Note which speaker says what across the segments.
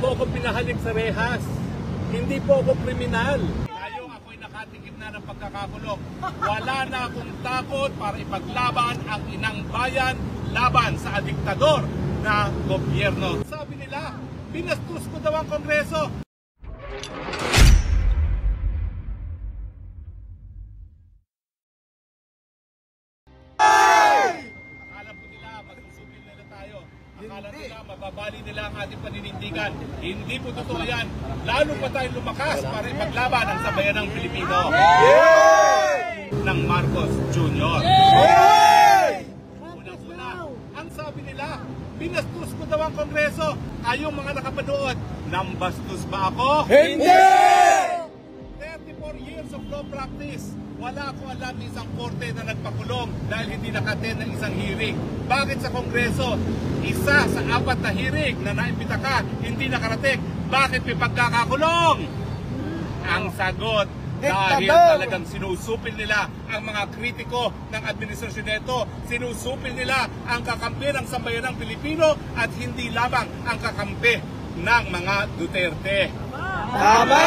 Speaker 1: mo ako pinahalik sa rehas. Hindi po ako kriminal. Ngayon ako'y nakatikip na ng pagkakakulong. Wala na akong takot para ipaglaban ang inang bayan laban sa diktador na gobyerno. Sabi nila, binastos ko daw ang Kongreso. Akala po nila magsusublin nila tayo. Akala nila mababali nila ang ating paninindigan. Hindi po totoo yan. Lalo pa tayo lumakas para ipaglaban ang sambayanang Pilipino. Ng Marcos Jr. Unang-una, ang sabi nila, binastos ko daw ang Kongreso. Kayong mga nakapanood, nambastos ba ako?
Speaker 2: Hindi!
Speaker 1: 34 years of law practice. Wala ko alam isang korte na nagpakulong dahil hindi naka-attend ng isang hearing. Bakit sa Kongreso, isa sa 4 na hearing na naimbita ka, hindi nakarating? Bakit may pagkakakulong? Ang sagot, dahil talagang sinusupil nila ang mga kritiko ng administrasyon nito. Sinusupil nila ang kakampi ng sambayanang Pilipino at hindi lamang ang kakampi ng mga Duterte.
Speaker 2: Tama!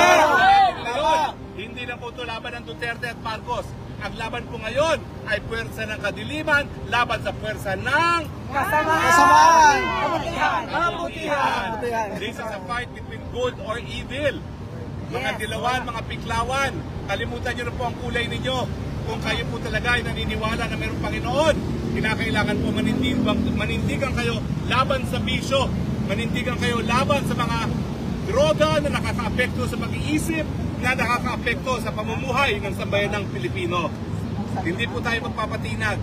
Speaker 1: Hindi lang po ito laban ng Duterte at Marcos. Ang laban po ngayon ay puwersa ng kadiliman laban sa puwersa ng
Speaker 2: Kasamaan!
Speaker 1: kabutihan. This is a fight between good or evil. Mga dilawan, mga piklawan, kalimutan nyo na po ang kulay ninyo. Kung kayo po talaga ay naniniwala na mayroong Panginoon, kinakailangan po manindigan kayo laban sa bisyo, manindigan kayo laban sa mga droga na nakaka-apekto sa pag-iisip, na nakaka-apekto sa pamumuhay ng sambayanang Pilipino. Hindi po tayo magpapatinag.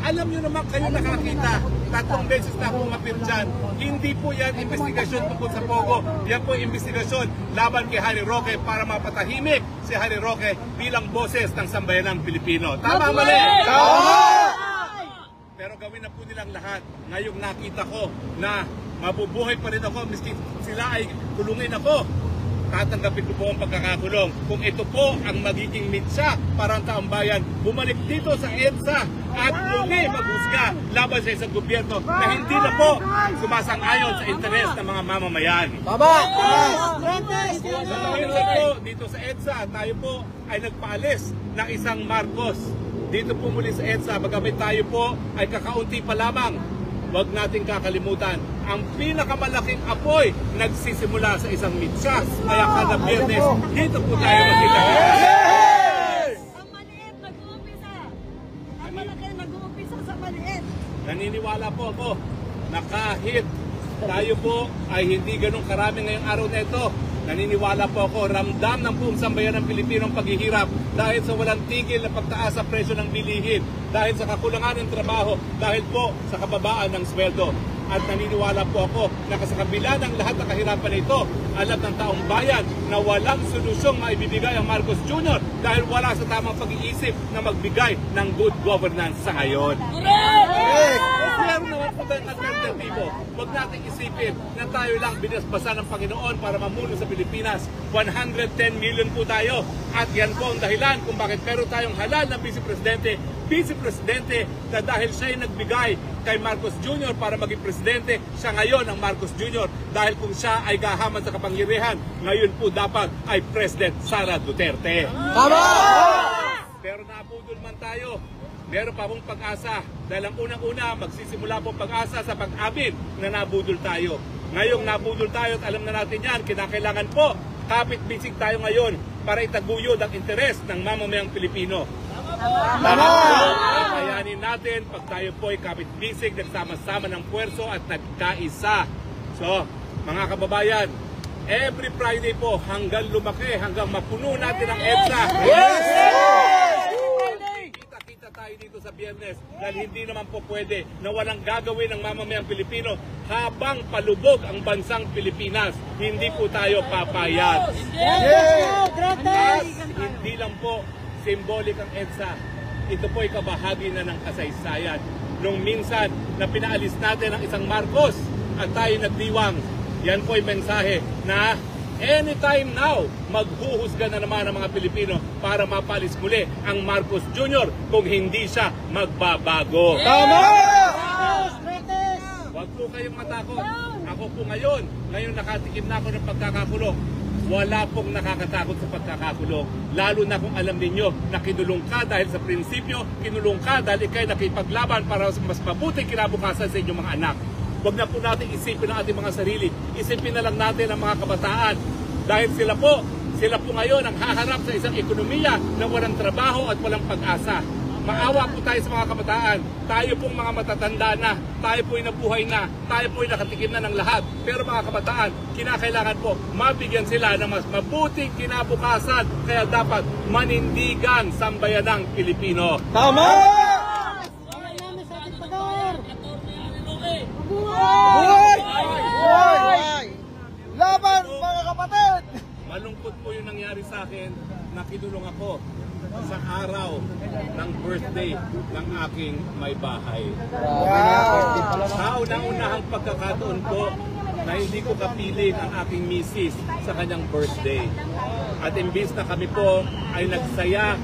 Speaker 1: Alam nyo naman kayo nakakita, 3 beses na akong apir dyan. Hindi po yan investigasyon tungkol sa Pogo. Yan po investigasyon laban kay Harry Roque para mapatahimik si Harry Roque bilang boses ng sambayanang Pilipino. Tama, mali?
Speaker 2: Tama!
Speaker 1: Pero gawin na po nilang lahat. Ngayong nakita ko na mabubuhay pa rin ako, miski sila ay kulungin ako. Tatanggapin ko po ang pagkakakulong. Kung ito po ang magiging mitsa para ang taong bayan, bumalik dito sa EDSA at muli maghusga laban sa isang gobyerno na hindi na po sumasang-ayon sa interes ng mga mamamayan.
Speaker 2: Tama!
Speaker 1: Minsan po dito sa EDSA, tayo po ay nagpaalis ng isang Marcos. Dito po muli sa EDSA, bagamat tayo po ay kakaunti pa lamang. Huwag nating kakalimutan, ang pinakamalaking apoy nagsisimula sa isang mitsa. Kaya kada Biyernes, dito po tayo magkita.
Speaker 3: Ang maliit nag-uumpisa. Ang malaki nag-uumpisa sa maliit.
Speaker 1: Naniniwala po ako na kahit tayo po ay hindi ganun karami ngayong araw na ito, naniniwala po ako, ramdam ng buong sambayan ng Pilipino ang paghihirap dahil sa walang tigil na pagtaas sa presyo ng bilihin, dahil sa kakulangan ng trabaho, dahil po sa kababaan ng sweldo. At naniniwala po ako na sa kabila ng lahat ng kahirapan nito, alam ng taong bayan na walang solusyong maibibigay ang Marcos Jr. dahil wala sa tamang pag-iisip na magbigay ng good governance sa ngayon. Meron naman po tayong alternatibo. Huwag natin isipin na tayo lang binasbasan ng Panginoon para mamuno sa Pilipinas. 110 million po tayo. At yan po ang dahilan kung bakit meron tayong halal na vice-presidente na dahil siya ay nagbigay kay Marcos Jr. para maging presidente, siya ngayon ang Marcos Jr. Dahil kung siya ay gahaman sa kapangyarihan, ngayon po dapat ay President Sara Duterte.
Speaker 2: Tama!
Speaker 1: Pero nabudol man tayo. Meron pa pong pag-asa dahil ang unang-una magsisimula pong pag-asa sa pag-abit na nabudol tayo. Ngayong nabudol tayo at alam na natin yan, kinakailangan po kapit-bisig tayo ngayon para itaguyod ang interes ng mamamayang Pilipino. Tama! Kayanin natin pag tayo po ay kapit-bisig, nagsama-sama ng puwerso at nagkaisa. So, mga kababayan, every Friday po hanggang lumaki, hanggang mapuno natin ang EDSA.
Speaker 2: Yes!
Speaker 1: Tayo dito sa Biyernes dahil hindi naman po pwede na walang gagawin ng mamamayang Pilipino habang palubog ang bansang Pilipinas. Hindi po tayo papayag. At hindi lang po symbolic ang EDSA. Ito po ay kabahagi na ng kasaysayan. Nung minsan na pinaalis natin ang isang Marcos at tayo nagdiwang, yan po ay mensahe na anytime now, maghuhusga na naman ang mga Pilipino para mapalis muli ang Marcos Jr. kung hindi siya magbabago.
Speaker 2: Tama!
Speaker 1: Huwag po kayong matakot. Ako po ngayon nakatikim na ako ng pagkakakulong. Wala pong nakakatakot sa pagkakakulong. Lalo na kung alam ninyo na kinulong ka dahil sa prinsipyo, kinulong ka dahil ikay nakipaglaban para mas mabuting kinabukasan sa inyong mga anak. Huwag na po natin isipin ang ating mga sarili. Isipin na lang natin ang mga kabataan. Dahil sila po ngayon ang haharap sa isang ekonomiya na walang trabaho at walang pag-asa. Maawa po tayo sa mga kabataan. Tayo pong mga matatanda na, tayo po'y nabuhay na, tayo po'y nakatikim na ng lahat. Pero mga kabataan, kinakailangan po mabigyan sila ng mas mabuting kinabukasan. Kaya dapat manindigan sambayanang Pilipino.
Speaker 2: Tama! Buhay! Buhay! Laban, mga kapatid!
Speaker 1: Malungkot po yung nangyari sa akin na kinulong ako sa araw ng birthday ng aking may bahay. Kauna-unahang pagkakataon ko na hindi ko kapiling ang aking misis sa kanyang birthday. At imbis na kami po ay nagsaya,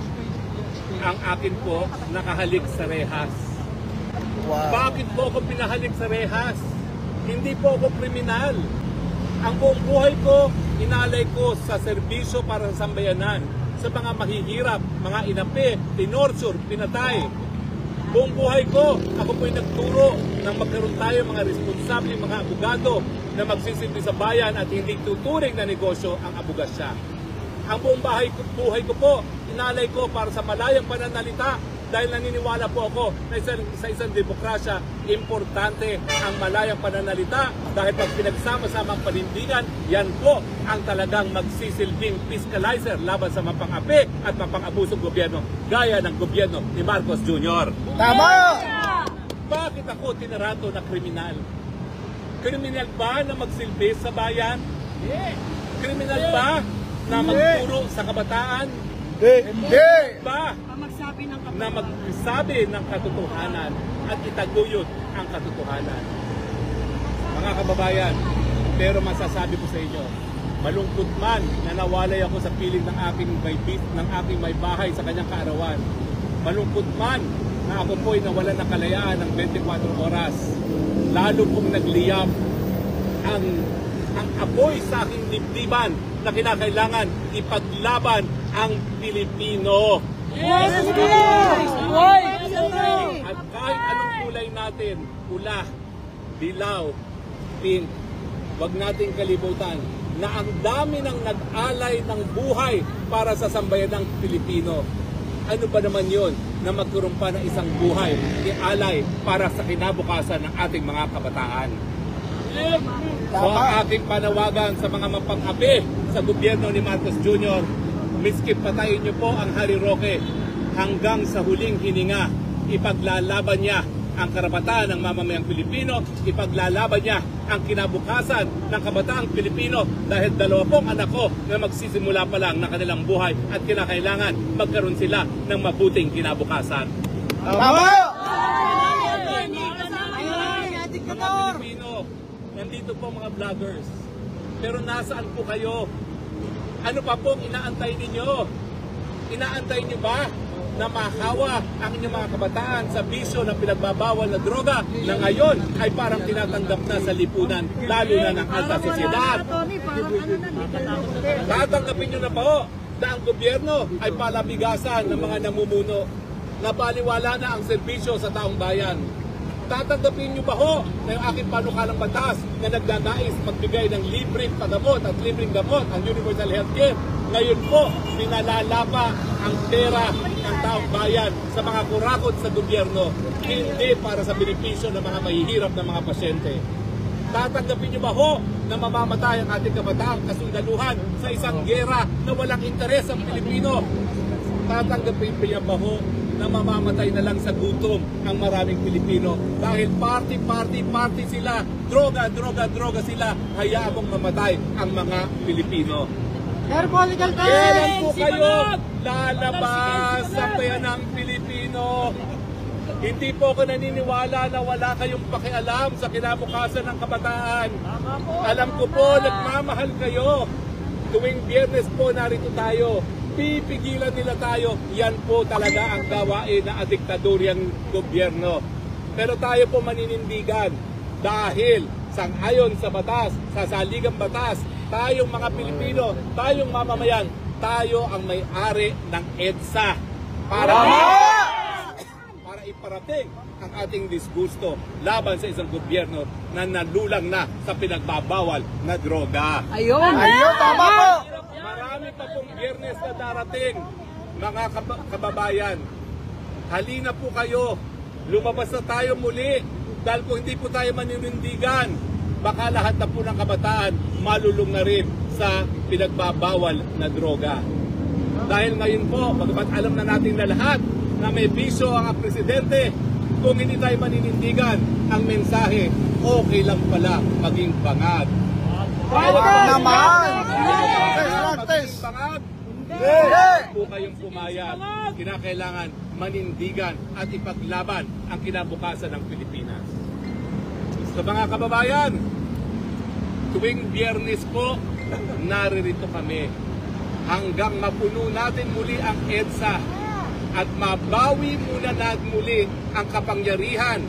Speaker 1: ang akin po nakahalik sa rehas. Bakit po ako pinahalik sa rehas? Hindi po ako kriminal. Ang buong buhay ko, inalay ko sa serbisyo para sa sambayanan, sa mga mahihirap, mga inapi, tinorsure, pinatay. Buong buhay ko, ako po'y nagturo na magkaroon tayo mga responsable, mga abogado na magsisilbi sa bayan at hindi tuturing na negosyo ang abogasya. Ang buong buhay ko po, inalay ko para sa malayang pananalita dahil naniniwala po ako na sa isang demokrasya, importante ang malayang pananalita dahil pag pinagsama-sama ang panindigan, yan po ang talagang magsisilbing fiscalizer laban sa mapang-api at mapang-abusong gobyerno gaya ng gobyerno ni Marcos Jr.
Speaker 2: Tama!
Speaker 1: Bakit ako tinarato na kriminal? Kriminal ba na magsilbi sa bayan? Kriminal ba na magturo sa kabataan?
Speaker 2: Hindi!
Speaker 1: Ba na magsabi ng katotohanan at itaguyod ang katotohanan? Mga kababayan, pero masasabi ko sa inyo, malungkot man na nawalay ako sa piling ng aking may bahay sa kanyang kaarawan. Malungkot man na ako po'y nawalan ng kalayaan ng 24 oras. Lalo pong nagliyab ang apoy sa aking dibdiban na kinakailangan ipaglaban ang Pilipino.
Speaker 3: Yes!
Speaker 1: At kahit anong kulay natin, pula, dilaw, pink, wag nating kalimutan na ang dami ng nag-alay ng buhay para sa sambayanang Pilipino. Ano ba naman yon na magkaroon pa ng isang buhay ialay para sa kinabukasan ng ating mga kabataan? So ang aking panawagan sa mga mapang-api sa gobyerno ni Marcos Jr., miski patayin niyo po ang Harry Roque, hanggang sa huling hininga, ipaglalaban niya ang karapatan ng mamamayang Pilipino, ipaglalaban niya ang kinabukasan ng kabataang Pilipino dahil dalawa pong anak ko na magsisimula pa lang ng kanilang buhay at kinakailangan magkaroon sila ng mabuting kinabukasan.
Speaker 2: Tama!
Speaker 1: Mga Pilipino, nandito po mga vloggers, pero nasaan po kayo? Ano pa pong inaantay ninyo? Inaantay niyo ba na mahawa ang inyong mga kabataan sa bisyo ng pinagbabawal na droga na ngayon ay parang tinatanggap na sa lipunan, lalo na ng alta sosyedad? Tatanggapin nyo na po na ang gobyerno ay palabigasan ng mga namumuno na baliwala na ang serbisyo sa taong bayan. Tatanggapin nyo ba ho na yung aking panukalang batas na nagdadais magbigay ng libreng pagamot at libreng gamot ang universal healthcare? Ngayon po, pinalalapa ang pera ng taong bayan sa mga kurakot sa gobyerno, hindi para sa benepisyo ng mga mahihirap na mga pasyente. Tatanggapin nyo ba ho na mamamatay ang ating kabataang kasundaluhan sa isang gera na walang interes ang Pilipino? Tatanggapin niya ba ho na mamamatay na lang sa gutom ang maraming Pilipino dahil party sila, droga sila, hayaan mong mamatay ang mga Pilipino? Kailan po kayo lalabas sa bayanang Pilipino? Hindi po ako naniniwala na wala kayong pakialam sa kinabukasan ng kabataan. Alam ko po, nagmamahal kayo. Tuwing Biyernes po narito tayo. Pipigilan nila tayo. Yan po talaga ang gawain na diktadoryang gobyerno. Pero tayo po maninindigan dahil Sang-ayon sa batas, sa saligang batas, tayong mga Pilipino, tayong mamamayan, tayo ang may-ari ng EDSA para iparating ang ating disgusto laban sa isang gobyerno na nalulang na sa pinagbabawal na droga.
Speaker 3: Ayun!
Speaker 2: Tama po!
Speaker 1: Marami pa pong Biyernes na darating, mga kababayan. Halina po kayo, lumabas na tayo muli. Dahil kung hindi po tayo maninindigan, baka lahat na po ng kabataan malulong na rin sa pinagbabawal na droga. Dahil ngayon po, bagamat alam na natin na lahat na may bisyo ang presidente, kung hindi tayo maninindigan, ang mensahe, okay lang pala maging bangag.
Speaker 2: Naman!
Speaker 1: Maging bangag,
Speaker 2: Hindi!
Speaker 1: po kayong pumayag. Kinakailangan manindigan at ipaglaban ang kinabukasan ng Pilipinas. Sa mga kababayan, tuwing Biyernes po, naririto kami hanggang mapuno natin muli ang EDSA at mabawi muna natin muli ang kapangyarihan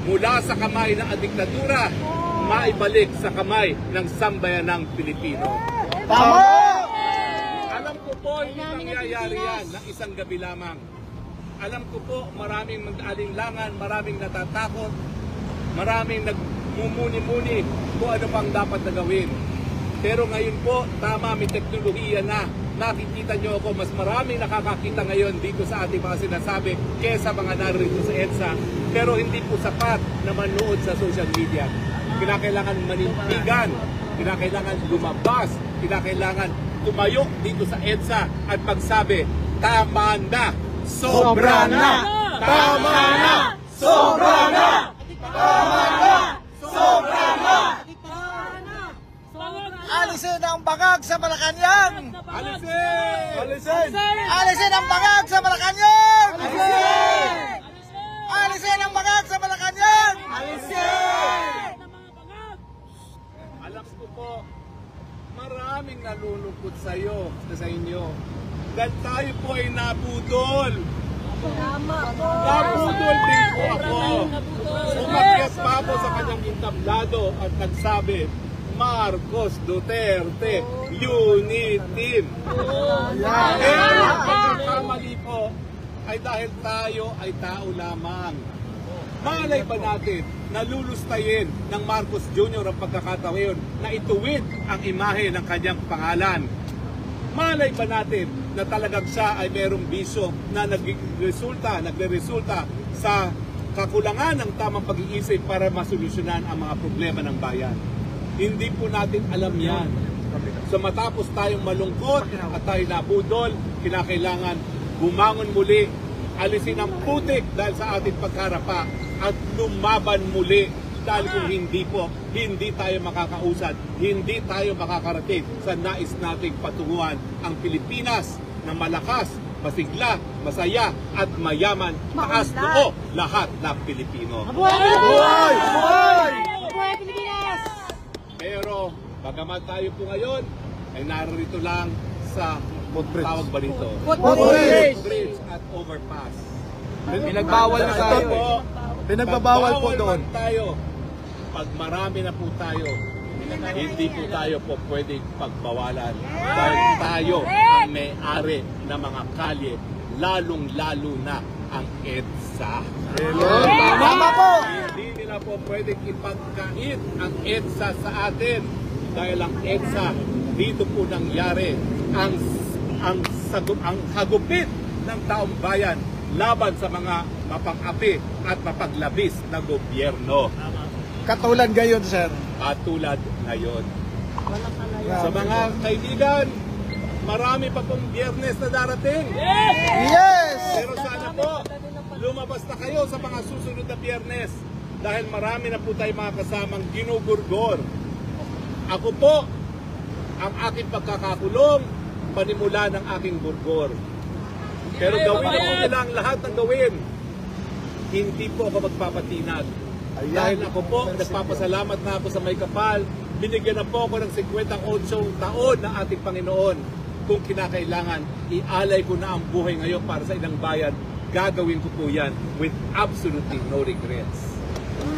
Speaker 1: mula sa kamay ng diktadura, maibalik sa kamay ng sambayanang Pilipino.
Speaker 2: Tama!
Speaker 1: Alam ko po, hindi nangyayari yan ng isang gabi lamang. Alam ko po, maraming mag-alinlangan, maraming natatakot, maraming nagmumuni-muni kung ano pang dapat na gawin. Pero ngayon po, tama, may teknolohiya na. Nakikita nyo ako, mas maraming nakakakita ngayon dito sa ating mga sinasabi kesa mga narito sa EDSA. Pero hindi po sapat na manood sa social media. Kinakailangan manindigan, kinakailangan lumabas, kinakailangan tumayo dito sa EDSA at magsabi, tama na, sobra na, tama na, sobra na, tama na, sobra na.
Speaker 2: Alisin ang bangag sa Malacanang!
Speaker 1: Alisin!
Speaker 2: Alisin! Alisin ang bangag sa Malacanang! Alisin! Alisin ang bangag sa Malacanang! Alisin!
Speaker 1: Alam ko po, maraming nalulungkot sa inyo. Dahil tayo po ay nabudol.
Speaker 3: Tama po!
Speaker 1: Nabudol din po ako. Umakyat pa ako sa kanyang entablado at nagsabi, Marcos Duterte, Unity Team. Pero ang kamali po ay dahil tayo ay tao lamang. Malay ba natin na lulustayin ng Marcos Jr. ang pagkakataon na ituwid ang imahe ng kanyang pangalan? Malay ba natin na talagang siya ay merong bisyo na nagre-resulta sa kakulangan ng tamang pag-iisip para masolusyonan ang mga problema ng bayan? Hindi po natin alam yan. So matapos tayong malungkot at tayo nabudol, kinakailangan bumangon muli, alisin ang putik dahil sa ating pagkarapa at lumaban muli dahil kung hindi po, hindi tayo makakausad, hindi tayo makakarating sa nais nating patunguhan ang Pilipinas na malakas, masigla, masaya at mayaman, taas noo lahat ng Pilipino.
Speaker 2: Buhay! Buhay!
Speaker 1: Pero, bagamat tayo po ngayon, ay narito lang sa tawag ba rito? Footbridge at overpass.
Speaker 2: Pinagbawal na tayo. Pinagbabawal po doon.
Speaker 1: Tayo. Pag marami na po tayo, hindi po tayo po pwedeng pagbawalan. Dahil tayo ang may-ari ng mga kalye, lalong-lalo na ang EDSA.
Speaker 2: Tama po!
Speaker 1: Hindi nila po pwedeng ipagkait ang EDSA sa atin dahil ang EDSA dito po nangyari ang hagupit ng taong bayan laban sa mga mapang-api at mapaglabis na gobyerno.
Speaker 2: Katulad ngayon, sir.
Speaker 1: At tulad ngayon. Sa mga kaibigan, marami pa pong Biyernes na darating.
Speaker 2: Yes!
Speaker 1: Pero sana po, lumabas na kayo sa mga susunod na Biyernes dahil marami na po tayo mga kasamang ginugurgor. Ako po, ang aking pagkakakulong, panimula ng aking burgor. Pero gawin na po nila ang lahat ng gawin. Hindi po ako magpapatinag. Dahil ako po, nagpapasalamat na ako sa may kapal. Binigyan na po ako ng 58 taon ng ating Panginoon. Kung kinakailangan, ialay ko na ang buhay ngayon para sa ilang bayan, gagawin ko po yan with absolutely no regrets.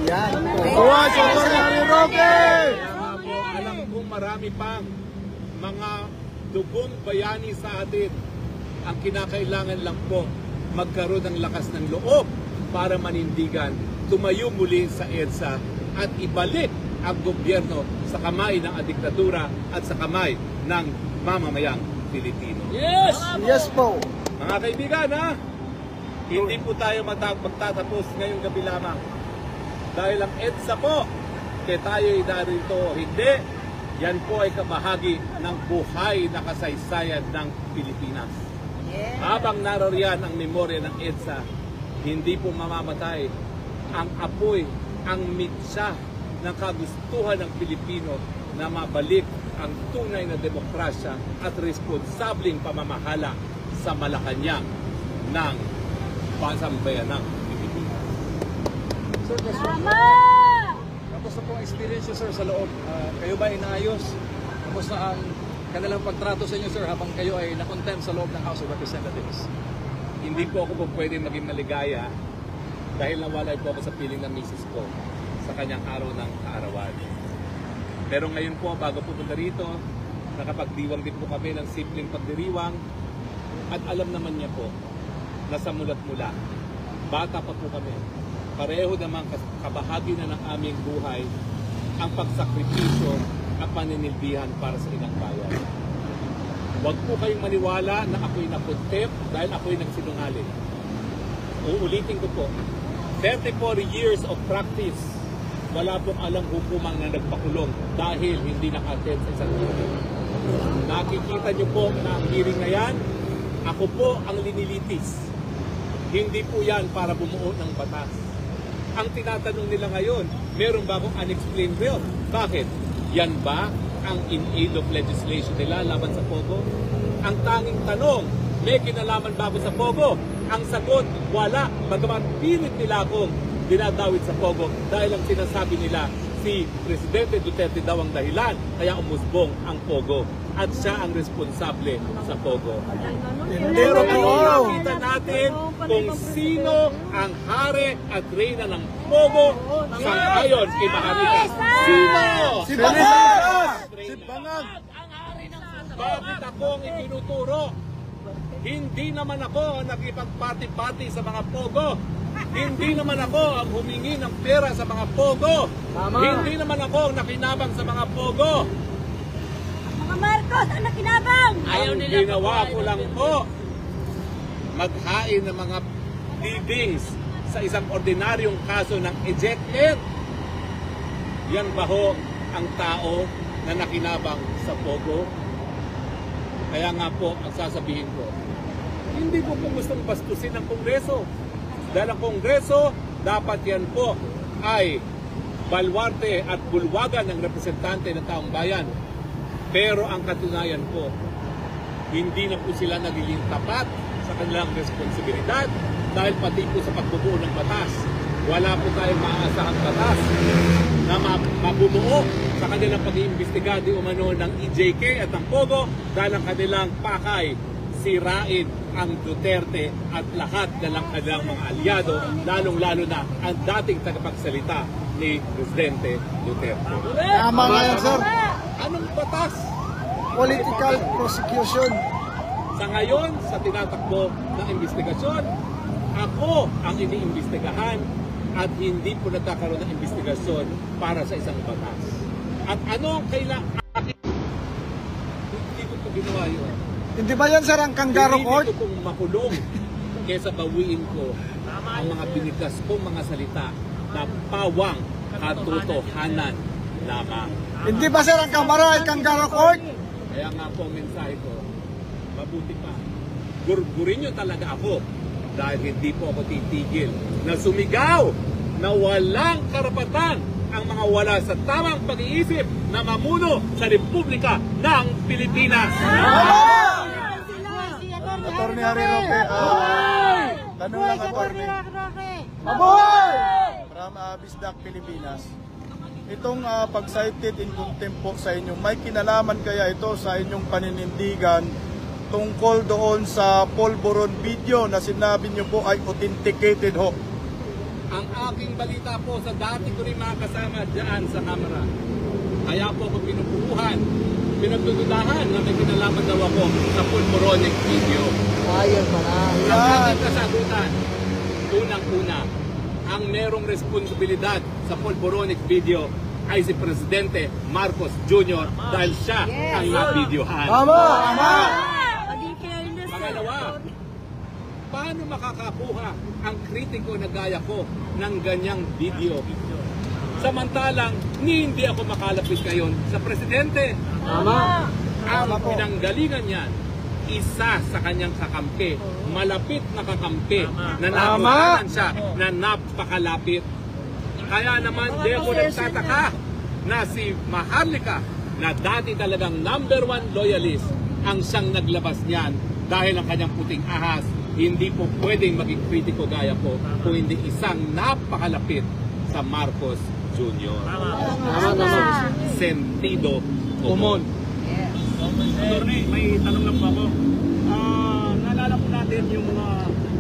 Speaker 2: Yan. Buhay sa Atty. Harry Roque!
Speaker 1: Kaya nga po, alam kong marami pang mga dugong bayani sa atin. Ang kinakailangan lang po, magkaroon ng lakas ng loob para manindigan, tumayo muli sa EDSA at ibalik ang gobyerno sa kamay ng diktatura at sa kamay ng mamamayang Pilipino.
Speaker 3: Yes!
Speaker 2: Yes po.
Speaker 1: Mga kaibigan, ha? Hindi po tayo magtatapos ngayong gabi lamang. Dahil ang EDSA po, kaya tayo'y narito hindi, yan po ay kabahagi ng buhay na kasaysayan ng Pilipinas. Habang naroriyan ang memorya ng EDSA, hindi po mamamatay ang apoy, ang mitsa ng kagustuhan ng Pilipino na mabalik ang tunay na demokrasya at responsableng pamamahala sa Malacanang ng Basambayan ng Pilipinas.
Speaker 4: Sir,
Speaker 3: Tama!
Speaker 4: kamusta po ang experience niyo, sir, sa loob? Kayo ba inayos? Kamusta ang kanilang pagtrato sa inyo, sir, habang kayo ay na-contempt sa loob ng House of Representatives?
Speaker 1: Hindi po ako po pwede maging maligaya dahil nawalay po ako sa piling ng misis ko sa kanyang araw ng kaarawan. Pero ngayon po, bago pupunta rito, nakapagdiwang din po kami ng simpleng pagdiriwang at alam naman niya po na sa mulat-mula, bata pa po kami. Pareho naman kabahagi na ng aming buhay ang pagsakripisyo at paninilbihan para sa ilang bayan. Huwag po kayong maniwala na ako'y nakontep dahil ako'y nagsinungaling. Uulitin ko po, 34 years of practice, wala pong alang hukumang na nagpakulong dahil hindi naka-attend sa isang hearing. Nakikita niyo po na ang hearing na yan, ako po ang linilitis. Hindi po yan para bumuo ng batas. Ang tinatanong nila ngayon, meron ba akong unexplained bill? Bakit? Yan ba ang in aid of legislation nila laban sa Pogo? Ang tanging tanong, may kinalaman ba ako sa Pogo? Ang sagot, wala. Bagaman pilit nila akong dinadawit sa Pogo dahil ang sinasabi nila, si Presidente Duterte daw ang dahilan kaya umusbong ang Pogo at siya ang responsable sa Pogo. Pero makikita natin kung sino ang hari at reyna ng Pogo sa ayon kay Maharlika. Sino?
Speaker 2: Si Bangag!
Speaker 1: Si Bangag! Bakit ako ang itinuturo? Hindi naman ako ang nakipagpati-pati sa mga Pogo. Hindi naman ako ang humingi ng pera sa mga Pogo. Hindi naman ako ang nakinabang sa mga Pogo.
Speaker 3: Mga Marcos, ang nakinabang!
Speaker 1: Ang ginawa ko lang po, maghain ng mga pleadings sa isang ordinaryong kaso ng ejected. Yan ba ho ang tao na nakinabang sa Pogo? Kaya nga po, ang sasabihin ko, hindi ko po gustong bastusin ang Kongreso. Dahil ang Kongreso, dapat yan po ay balwarte at bulwagan ng representante ng taong bayan. Pero ang katunayan po, hindi na po sila nagiging tapat sa kanilang responsibilidad dahil pati po sa pagbubuo ng batas. Wala po tayong maaasahang batas na mabumuo sa kanilang pag-iimbestiga di umano ng EJK at ng Pogo dahil ang kanilang pakay sirain ang Duterte at lahat na lang kanilang mga aliado, lalong-lalo na ang dating tagapagsalita ni Presidente Duterte.
Speaker 2: Tama nga yan, sir.
Speaker 1: Anong batas?
Speaker 2: Political prosecution.
Speaker 1: Sa ngayon, sa tinatakbo ng investigasyon, ako ang iniimbestigahan at hindi po nagkakaroon ng investigasyon para sa isang batas. At ano ang kailangan? Hindi ko po ginawa yun.
Speaker 2: Hindi ba yan, sir, ang Kangaroo Court?
Speaker 1: Hindi ko pong makulong kesa bawiin ko ang mga binigas kong mga salita na pawang katotohanan lamang.
Speaker 2: Hindi ba, sir, ang Kamara ay Kangaroo Court?
Speaker 1: Kaya nga po ang mensahe ko, mabuti pa. Gurgurin nyo talaga ako dahil hindi po ako titigil na sumigaw na walang karapatan ang mga wala sa tamang pag-iisip na mamuno sa Republika ng Pilipinas.
Speaker 2: Atty. Harry Roque. Tanong lang, Atty. Mabuhay!
Speaker 5: From Bisdak, Pilipinas. Itong pag-cited in contempt po sa inyo, may kinalaman kaya ito sa inyong paninindigan tungkol doon sa Polvoron video na sinabi nyo po ay authenticated ho?
Speaker 1: ang aking balita po sa dati ko rin mga kasama dyan sa kamera. Kaya po ako pinagdududahan na may kinalaman daw ako sa pulmoronic video. Ang aking kasagutan, unang-una, ang merong responsibilidad sa pulmoronic video ay si Presidente Marcos Jr. dahil siya ang nabidyohan.
Speaker 3: Maging careless.
Speaker 1: Pangalawa, paano makakakuha ang kritiko na gaya ko ng ganyang video? Samantalang, hindi ako makalapit ngayon sa Presidente. Ang pinanggalingan niyan, isa sa kanyang kakampi, malapit na kakampi, na nakuhanan siya na napakalapit. Kaya naman, di ako nagtataka na si Maharlika, na dati talagang #1 loyalist, ang siyang naglabas niyan dahil ang kanyang puting ahas, hindi po pwedeng maging kritiko gaya ko kung hindi isang napakalapit sa Marcos Jr. Sentido común.
Speaker 6: Attorney, may tanong lang po ako. Naalala po natin yung mga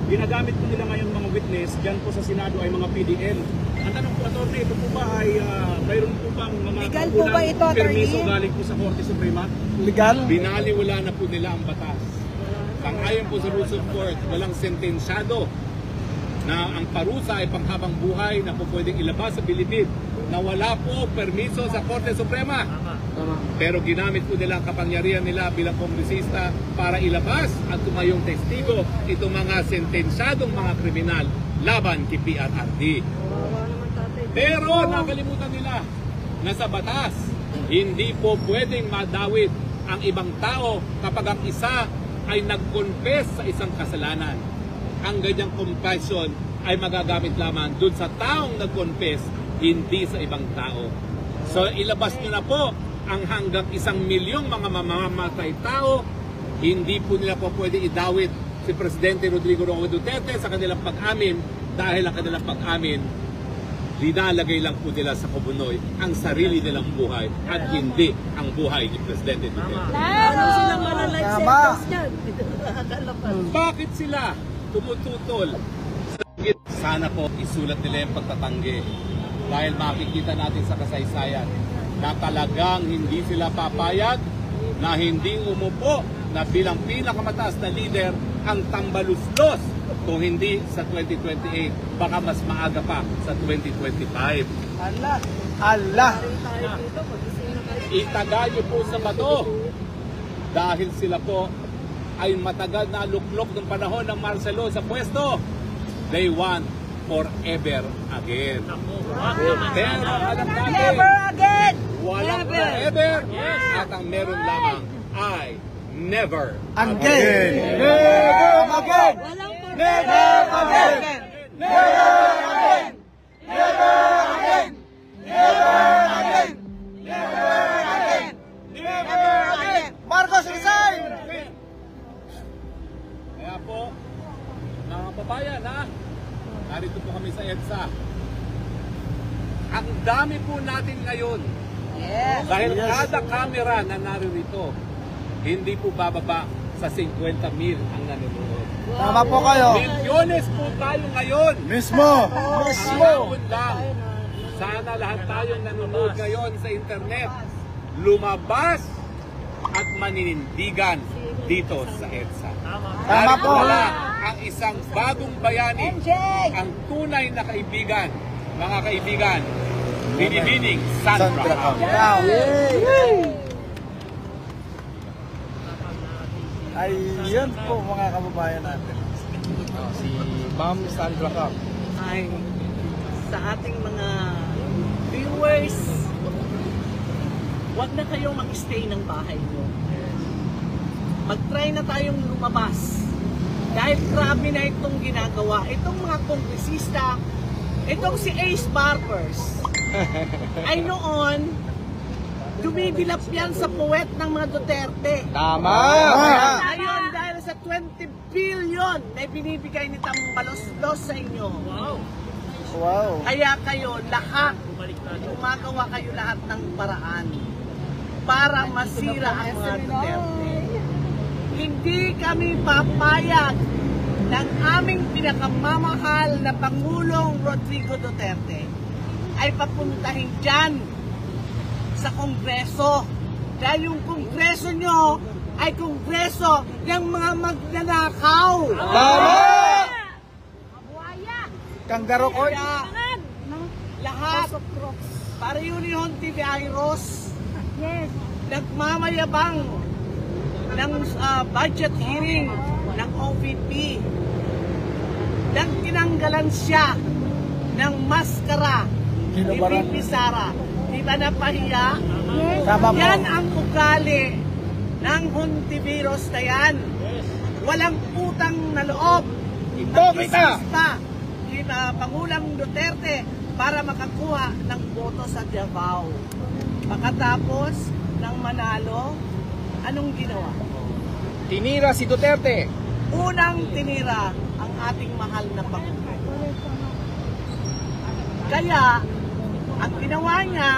Speaker 6: ginagamit po nila ngayon mga witness dyan po sa Senado ay mga PDL. Ang tanong po, Attorney, ito po ba ay mayroon po bang mga
Speaker 7: Legal po ba ito, Attorney?
Speaker 6: permiso galing po sa Korte Suprema?
Speaker 5: Legal?
Speaker 1: Binaliwala na po nila ang batas. Sang-ayon po sa rules of court, walang sentensyado na ang parusa ay panghabang buhay na po pwedeng ilabas sa bilibid na wala po permiso sa Korte Suprema. Pero ginamit po nila ang kapangyarihan nila bilang kongresista para ilabas at tumayong testigo itong mga sentensyadong mga kriminal laban kay PRRD. Pero nakalimutan nila na sa batas, hindi po pwedeng madawit ang ibang tao kapag ang isa ay nag-confess sa isang kasalanan. Ang ganyang confession ay magagamit lamang dun sa taong nag-confess, hindi sa ibang tao. So ilabas nyo na po ang hanggang 1 milyong mga mamamatay tao, hindi po nila po pwede idawit si Presidente Rodrigo Roque Duterte sa kanilang pag-amin dahil ang kanilang pag-amin linalagay lang po nila sa kubunoy ang sarili nilang buhay at hindi ang buhay ni Presidente Duterte.
Speaker 3: Ano silang malalive sentence niyan?
Speaker 1: Bakit sila tumututol? Sana po isulat nila yung pagtatanggi dahil makikita natin sa kasaysayan na talagang hindi sila papayag na hindi umupo na bilang pinakamataas na leader ang tambaluslos kung hindi sa 2028, baka mas maaga pa sa 2025.
Speaker 2: Allah!
Speaker 1: Itagayo po sa bato dahil sila po ay matagal na luklok ng panahon ng Marcelo sa pwesto. They want forever again. Pero alam natin,
Speaker 7: Never again!
Speaker 1: walang forever at ang meron lamang ay never
Speaker 2: Again! Never again!
Speaker 3: Walang
Speaker 2: Never again! Never again! Never again! Never again! Never again! Never again! Marcos resign!
Speaker 1: Kaya po, mga kababayan ha, narito po kami sa EDSA. Ang dami po natin ngayon. Dahil kada camera na narito, hindi po bababa sa 50,000 ang nanonood.
Speaker 2: Tama po kayo.
Speaker 1: Milyones po tayo ngayon.
Speaker 2: Mismo!
Speaker 1: Ang lang, sana lahat tayong nanonood ngayon sa internet, lumabas at maninindigan dito sa EDSA.
Speaker 2: Tama po.
Speaker 1: Wala ang isang bagong bayani, ang tunay na kaibigan, mga kaibigan, binibining Sandra.
Speaker 2: Ayun po mga kababayan natin. Si Ma'am Sandra Cap.
Speaker 7: Ay, sa ating mga viewers, huwag na kayong mag-stay ng bahay nyo. Mag-try na tayong lumabas. Dahil grabe na itong ginagawa. Itong mga kongresista, itong si Ace Barbers, ay noon, dumibilap yan sa puwet ng mga Duterte.
Speaker 2: Tama!
Speaker 7: Ngayon, dahil sa 20 billion na binibigay ni Tambaluslos sa inyo.
Speaker 2: Wow!
Speaker 7: Kaya kayo lahat, gumagawa kayo lahat ng paraan para masira ang mga Duterte. Hindi kami papayag ng aming pinakamamahal na Pangulong Rodrigo Duterte ay papuntahin dyan sa Kongreso. Dahil yung Kongreso nyo ay Kongreso ng mga magnanakaw.
Speaker 2: Kanggaro ko.
Speaker 7: Kaya lahat para Union TV Iros nagmamayabang ng budget hearing ng OVP nang tinanggalan siya ng maskara ni VP Sara. Di ba napahiya? Yan ang ugali ng Hontiveros na yan. Walang utang na loob. Nag-isista ni Pangulong Duterte para makakuha ng boto sa Davao. Pagkatapos ng manalo, anong ginawa?
Speaker 2: Tinira si Duterte.
Speaker 7: Unang tinira ang ating mahal na Pangulo. Kaya, ang ginawa niya,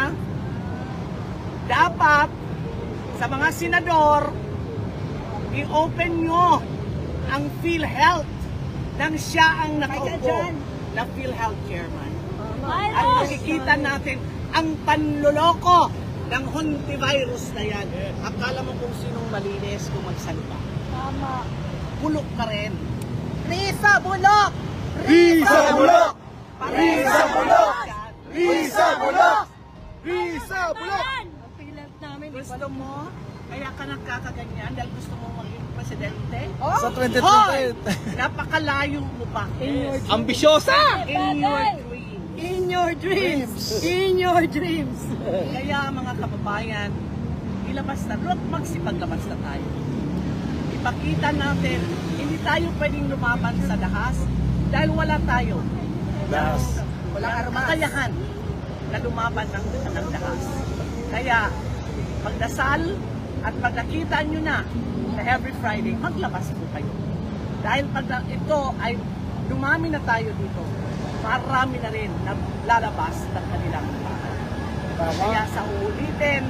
Speaker 7: dapat sa mga senador, i-open nyo ang PhilHealth nang siya ang nakaupo na PhilHealth chairman. At makikita natin ang panloloko ng Hontivirus na yan. Akala mo kung sinong malinis kung magsalita.
Speaker 3: Tama.
Speaker 7: Bulok ka rin.
Speaker 3: Risa Bulok!
Speaker 2: Risa Bulok!
Speaker 7: Risa Bulok!
Speaker 2: Risa Bulok! Risa Bulok!
Speaker 3: Ang pilat namin.
Speaker 7: Gusto mo? Kaya ka nagkakaganyan dahil gusto mo maging presidente?
Speaker 2: Sa
Speaker 7: Hoy!
Speaker 2: 2020.
Speaker 7: Napakalayo mo pa.
Speaker 2: Ambisyosa!
Speaker 7: In your dreams.
Speaker 3: In your dreams! In your dreams!
Speaker 7: Kaya mga kababayan, ilabas na, magsipaglabas na tayo. Ipakita natin, hindi tayo pwedeng lumaban sa dahas dahil wala tayo. Walang kakayahan na lumaban ng dahas. Kaya, magdasal at pag nakita nyo na every Friday, maglabas po kayo. Dahil pag ito ay dumami na tayo dito, marami na rin na lalabas ng kanilang bahay. Kaya sa uulitin,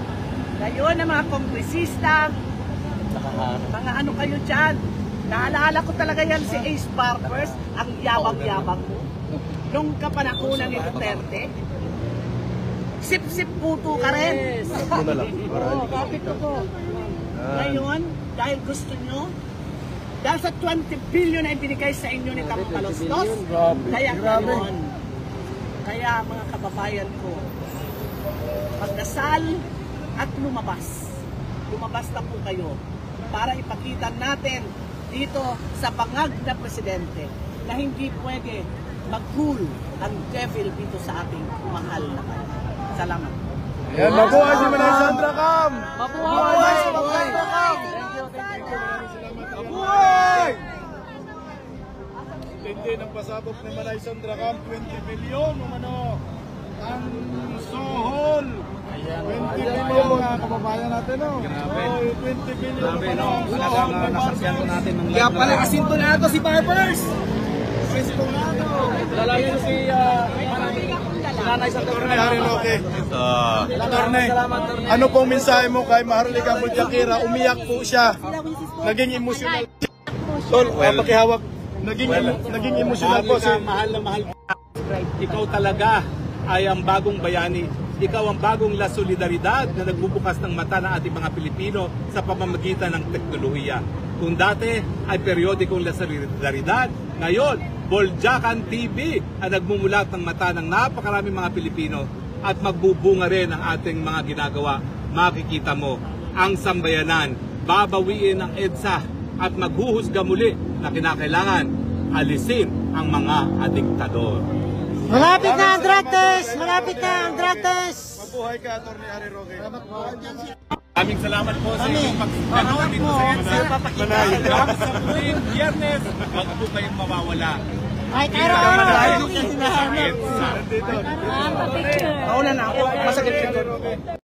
Speaker 7: ngayon ang mga kongresista, mga ano kayo dyan, naalala ko talaga yan si Ace Barbers, ang yabang-yabang mo. Nung kapanakunan ni Duterte, sip-sip puto ka rin.
Speaker 3: Kapit ko.
Speaker 7: Ngayon, dahil gusto nyo, dahil sa 20 billion na ibinigay sa inyo ni Tampalastos, kaya ngayon, kaya mga kababayan ko, magdasal at lumabas. Lumabas na po kayo para ipakita natin dito sa bangag na presidente na hindi pwede mag-rule ang devil dito sa ating mahal na kanya. Salamat.
Speaker 5: Yan, mabuhay si Manay Sandra Cam!
Speaker 2: Mabuhay si Manay Sandra Cam!
Speaker 5: Mabuhay! Hindi ng pasabog ni Manay Sandra Cam, 20 bilyon umano ang sohol. 20 bilyon mga kababayan natin, no?
Speaker 1: Grabe.
Speaker 5: Oh, 20 bilyon
Speaker 1: Grabe, no?
Speaker 5: ang sohol
Speaker 1: Talagang
Speaker 5: ng
Speaker 1: nasakyan ko
Speaker 5: Barbers.
Speaker 1: natin ng
Speaker 2: Kaya pala asintonado si Barbers!
Speaker 5: Asintonado.
Speaker 4: Lalayo si Nanay sa
Speaker 5: Attorney Harry Roque. Attorney, ano pong mensahe mo kay Maharlika Multiakira? Umiyak po siya. Naging emotional. Tol, pakihawak. Naging emotional po si...
Speaker 1: Mahal na mahal. Ikaw talaga ay ang bagong bayani. Ikaw ang bagong La Solidaridad na nagbubukas ng mata ng ating mga Pilipino sa pamamagitan ng teknolohiya. Kung dati ay periodikong La Solidaridad, ngayon, Boljakan TV ang nagmumulat ng mata ng napakaraming mga Pilipino at magbubunga rin ang ating mga ginagawa. Makikita mo ang sambayanan, babawiin ang EDSA at maghuhusga muli na kinakailangan alisin ang mga adiktador.
Speaker 3: Malapit na ang drug test! Malapit na ang drug test!
Speaker 5: Mabuhay ka, Attorney Harry Roque.
Speaker 1: Maraming salamat po sa inyong pagkanood dito sa EDSA. Hanggang sa muling Biyernes, wag po kayong mawawala.
Speaker 3: Ay, araw-araw!
Speaker 1: EDSA.
Speaker 3: Ah, pa-picture.
Speaker 7: Mauna na ako, masakit ito.